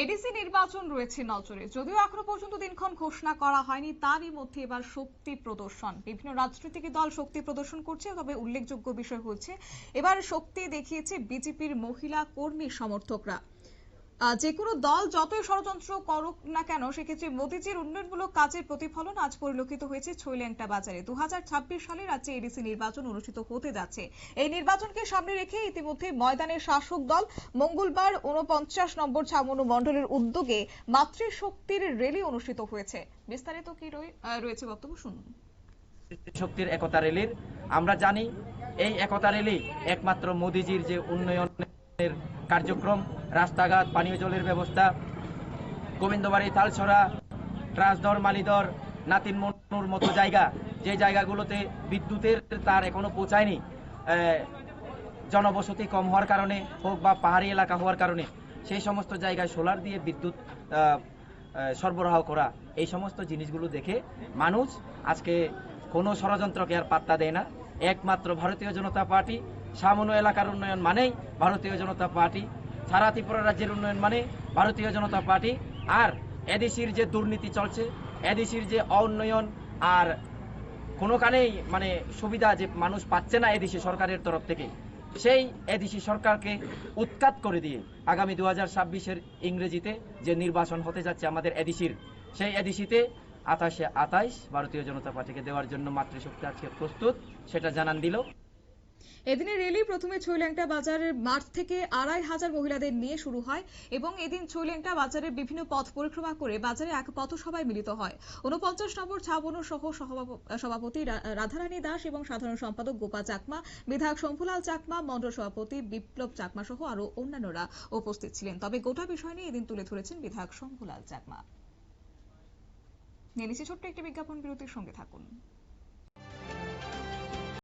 ADC নির্বাচন রয়েছে নজরে, যদিও এখনো পর্যন্ত দিনক্ষণ ঘোষণা করা হয়নি। তারই মধ্যে এবার শক্তি প্রদর্শন, বিভিন্ন রাজনৈতিক দল শক্তি প্রদর্শন করছে। তবে উল্লেখযোগ্য বিষয় হচ্ছে এবার শক্তি দেখিয়েছে বিজেপির মহিলা কর্মী সমর্থকরা। যে কোনো দল যতই ষড়যন্ত্র করুক না কেন, সেক্ষেত্রে মোদীজির উন্নয়নমূলক কাজের প্রতিফলন আজ পরিলক্ষিত হয়েছে ছৈলেংটা বাজারে। 2026 সালে রাজ্যে এডিসি নির্বাচন অনুষ্ঠিত হতে যাচ্ছে। এই নির্বাচনকে সামনে রেখে ইতিমধ্যে ময়দানের শাসক দল মঙ্গলবার 49 নম্বর ছামনু মণ্ডলের উদ্যোগে মাতৃশক্তির র্যালি অনুষ্ঠিত হয়েছে। বিস্তারিত কি রয়েছে বক্তব্য শুনুন। শক্তির একতা র্যালির আমরা জানি, এই একতা র্যালি একমাত্র মোদীজির যে উন্নয়নের কার্যক্রম, রাস্তাঘাট, পানীয় জলের ব্যবস্থা, গোবিন্দবাড়ি, তালছড়া, ট্রান্সদর, মালিদর, নাতিন মনুর মতো জায়গা, যে জায়গাগুলোতে বিদ্যুতের তার এখনো পৌঁছায়নি, জনবসতি কম হওয়ার কারণে হোক বা পাহাড়ি এলাকা হওয়ার কারণে, সেই সমস্ত জায়গায় সোলার দিয়ে বিদ্যুৎ সরবরাহ করা, এই সমস্ত জিনিসগুলো দেখে মানুষ আজকে কোনো ষড়যন্ত্রকে আর পাত্তা দেয় না। একমাত্র ভারতীয় জনতা পার্টি, সামান্য এলাকার উন্নয়ন মানেই ভারতীয় জনতা পার্টি, সারা ত্রিপুরা রাজ্যের উন্নয়ন মানে ভারতীয় জনতা পার্টি। আর এডিসির যে দুর্নীতি চলছে, এডিসির যে অউন্নয়ন, আর কোনোখানেই মানে সুবিধা যে মানুষ পাচ্ছে না এডিসি সরকারের তরফ থেকে, সেই এডিসি সরকারকে উৎখাত করে দিয়ে আগামী 2026-এর ইংরেজিতে যে নির্বাচন হতে যাচ্ছে আমাদের এডিসির, সেই এডিসিতে 28 ভারতীয় জনতা পার্টিকে দেওয়ার জন্য মাতৃশক্তি আজকে প্রস্তুত, সেটা জানান দিল। এদিনের র্যালি প্রথমে ছৈলেংটা বাজারের মাঠ থেকে 2500 মহিলাদের নিয়ে শুরু হয় এবং এদিন ছৈলেংটা বাজারের বিভিন্ন পথ পরিক্রমা করে বাজারে এক পথসভায় মিলিত হয়। 49 নম্বর ছাবনু সহ সভাপতি রাধারানী দাস এবং সাধারণ সম্পাদক গোপা চাকমা, বিধায়ক শম্ভুলাল চাকমা, মণ্ডল সভাপতি বিপ্লব চাকমা সহ আরো অন্যান্যরা উপস্থিত ছিলেন। তবে গোটা বিষয় নিয়ে এদিন তুলে ধরেছেন বিধায়ক শম্ভুলাল চাকমা। নিয়ে নিচ্ছি ছোট্ট একটি বিজ্ঞাপন বিরতির, সঙ্গে থাকুন।